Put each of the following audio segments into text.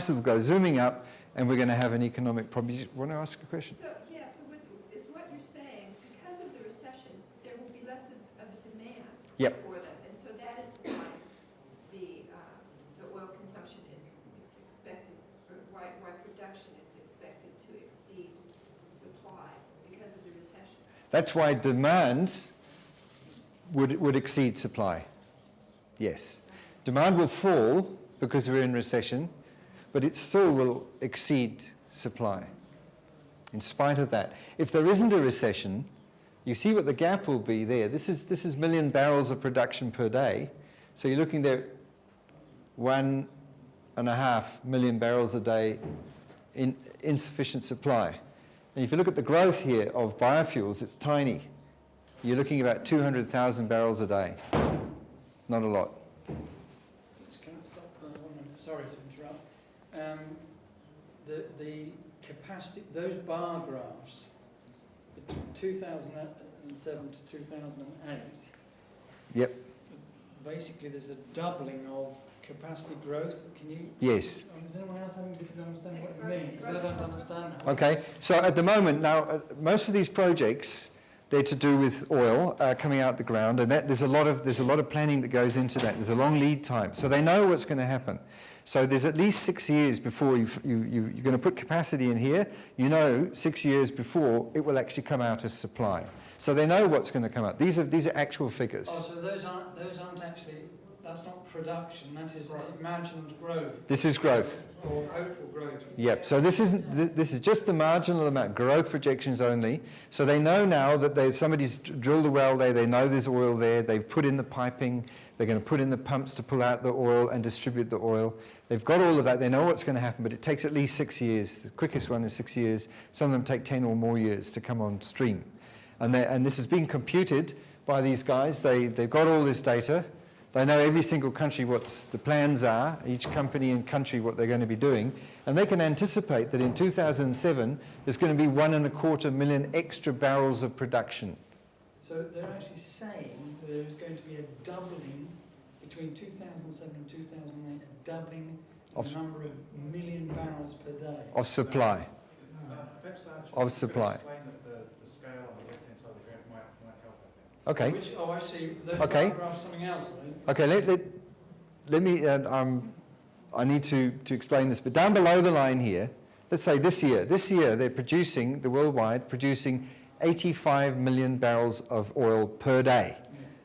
will go zooming up, and we're going to have an economic problem. You want to ask a question? So, yeah, so is what you're saying, because of the recession, there will be less of a demand Yep. for them, and so that is why the oil consumption is expected, or why production is expected to exceed supply because of the recession. That's why demand would exceed supply. Yes. Demand will fall because we're in recession, but it still will exceed supply in spite of that. If there isn't a recession, you see what the gap will be there. This is million barrels of production per day. So you're looking there 1.5 million barrels a day in insufficient supply. And if you look at the growth here of biofuels, it's tiny. You're looking at about 200,000 barrels a day. Not a lot. Can I stop for 1 minute? Sorry to interrupt. The capacity, those bar graphs, between 2007 to 2008, Yep. basically there's a doubling of capacity growth. Can you? Yes. Is anyone else having difficulty understanding what you mean? Because I don't understand how. Okay. So at the moment now, most of these projects, they're to do with oil coming out the ground, and there's a lot of planning that goes into that. There's a long lead time, so they know what's going to happen. So there's at least 6 years before you're going to put capacity in here. You know, 6 years before it will actually come out as supply. So they know what's going to come out. These are actual figures. Oh, so those aren't actually. That's not production. That is imagined growth. This is growth. Or hopeful growth. Yep. So this is just the marginal amount, growth projections only. So they know now that somebody's drilled a well there. They know there's oil there. They've put in the piping. They're going to put in the pumps to pull out the oil and distribute the oil. They've got all of that. They know what's going to happen, but it takes at least 6 years. The quickest one is 6 years. Some of them take 10 or more years to come on stream. And this has been computed by these guys. They've got all this data. They know every single country what the plans are, each company and country what they're going to be doing. And they can anticipate that in 2007, there's going to be 1.25 million extra barrels of production. So they're actually saying that there's going to be a doubling between 2007 and 2008, a doubling of the number of million barrels per day. Of supply. Of supply. Explain the scale on the left-hand side of the graph might help with that. Okay. I see. Those Okay. graphs something else, I think. Okay, let me, I need to explain this, but down below the line here, let's say this year they're producing, worldwide, producing 85 million barrels of oil per day.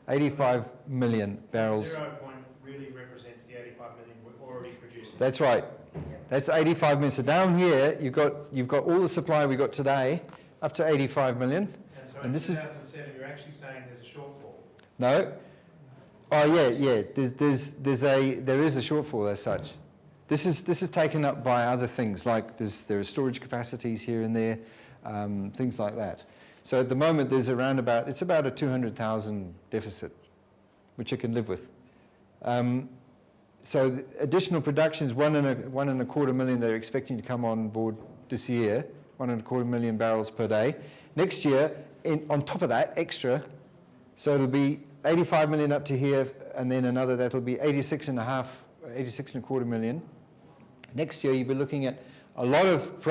85 million barrels. 0 point really represents the 85 million we're already producing. That's right. That's 85 million. So down here, you've got all the supply we got today, up to 85 million. And so And in this is 2007, you're actually saying there's a shortfall. no. Oh yeah. There is a shortfall as such. This is taken up by other things like there are storage capacities here and there, things like that. So at the moment there's it's about a 200,000 deficit, which you can live with. So the additional production is 1.25 million they're expecting to come on board this year, 1.25 million barrels per day. Next year, on top of that, extra, so it'll be 85 million up to here, and then another that'll be 86.25 million. Next year, you'll be looking at a lot of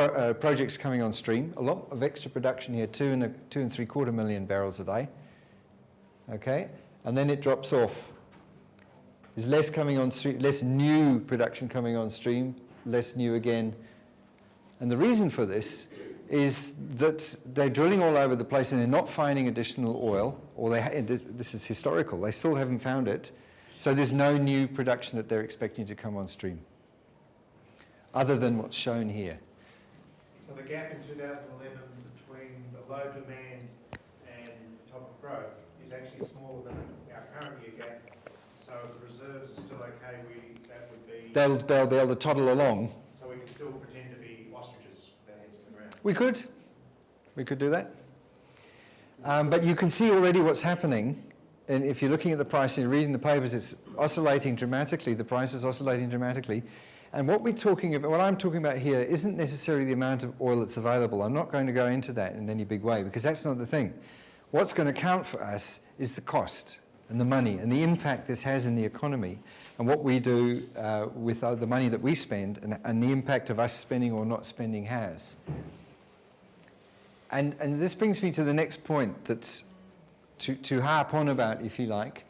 projects coming on stream, a lot of extra production here, 2.75 million barrels a day. Okay, and then it drops off. There's less coming on stream, less new production coming on stream, less new again. And the reason for this is that they're drilling all over the place and they're not finding additional oil, or this is historical, they still haven't found it. So there's no new production that they're expecting to come on stream, other than what's shown here. So the gap in 2011 between the low demand and top of growth is actually smaller than our current year gap. So if the reserves are still okay, that would be... They'll be able to toddle along. So we can still pretend to be ostriches with our heads to the ground. We could do that. But you can see already what's happening. And if you're looking at the price and you're reading the papers, it's oscillating dramatically. The price is oscillating dramatically. And what I'm talking about here isn't necessarily the amount of oil that's available. I'm not going to go into that in any big way because that's not the thing. What's going to count for us is the cost and the money and the impact this has in the economy. and what we do with the money that we spend, and the impact of us spending or not spending has. And this brings me to the next point that's to harp on about, if you like,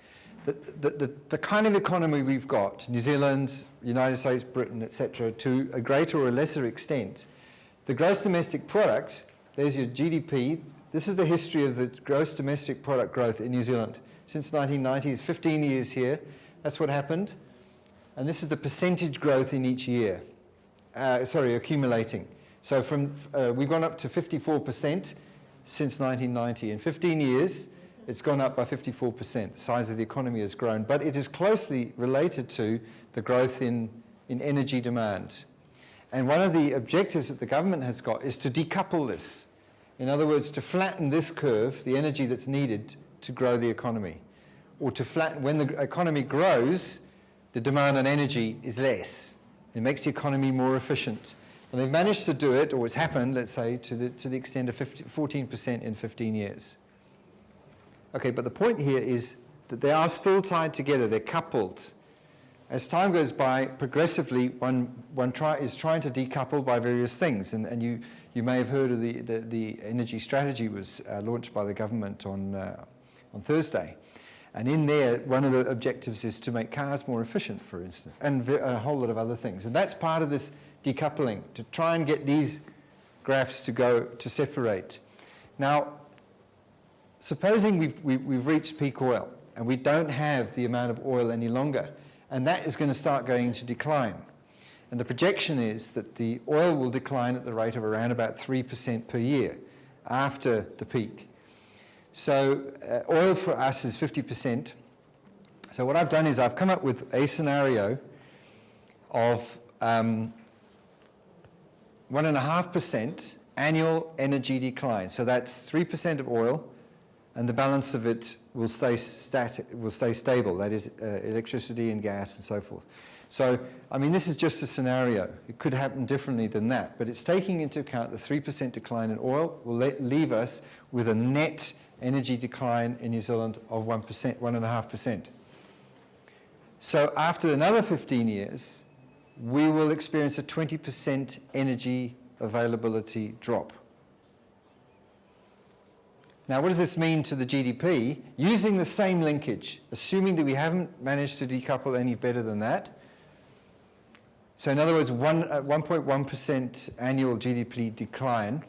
the kind of economy we've got, New Zealand, United States, Britain, etc., to a greater or a lesser extent, the gross domestic product, there's your GDP. This is the history of the gross domestic product growth in New Zealand. Since 1990, it's 15 years here. That's what happened. And this is the percentage growth in each year. Accumulating. So we've gone up to 54% since 1990. In 15 years, it's gone up by 54%. The size of the economy has grown. But it is closely related to the growth in energy demand. And one of the objectives that the government has got is to decouple this. In other words, to flatten this curve, the energy that's needed to grow the economy. Or to flatten, when the economy grows, the demand on energy is less. It makes the economy more efficient. And they've managed to do it, or it's happened, let's say, to the extent of 14% in 15 years. Okay, but the point here is that they are still tied together, they're coupled. As time goes by, progressively, one is trying to decouple by various things. And you may have heard of the energy strategy was launched by the government on Thursday. And in there, one of the objectives is to make cars more efficient, for instance, and a whole lot of other things. And that's part of this decoupling, to try and get these graphs to separate. Now, supposing we've reached peak oil, and we don't have the amount of oil any longer, and that is going to start going into decline. And the projection is that the oil will decline at the rate of around about 3% per year after the peak. So oil for us is 50%. So what I've done is I've come up with a scenario of 1.5% annual energy decline. So that's 3% of oil, and the balance of it will stay stable. That is electricity and gas and so forth. So, I mean, this is just a scenario. It could happen differently than that, but it's taking into account the 3% decline in oil will leave us with a net energy decline in New Zealand of 1.5%. So after another 15 years, we will experience a 20% energy availability drop. Now, what does this mean to the GDP? Using the same linkage, assuming that we haven't managed to decouple any better than that. So in other words, 1.1% annual GDP decline,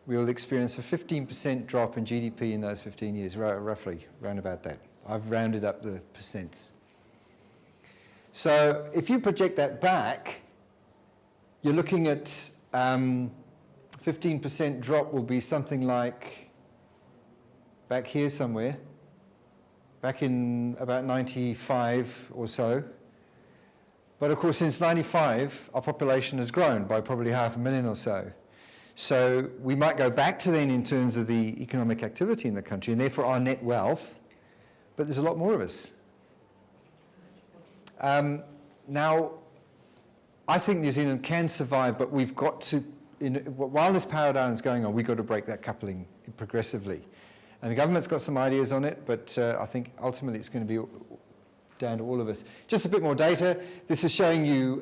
we will experience a 15% drop in GDP in those 15 years, roughly, around about that. I've rounded up the percents. So if you project that back, you're looking at 15% drop will be something like back here somewhere, back in about 95 or so. But of course, since 95, our population has grown by probably 500,000 or so. So we might go back to then in terms of the economic activity in the country, and therefore our net wealth, but there's a lot more of us. Now, I think New Zealand can survive, but we've got to, while this power down is going on, we've got to break that coupling progressively. And the government's got some ideas on it, but I think ultimately it's going to be down to all of us. Just a bit more data. This is showing you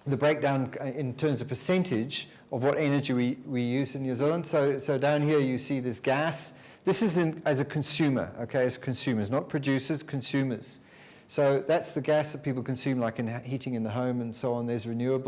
the breakdown in terms of percentage of what energy we use in New Zealand. So down here you see this gas. This is as a consumer, okay, as consumers, not producers, consumers. So that's the gas that people consume, like in heating in the home and so on. There's renewable.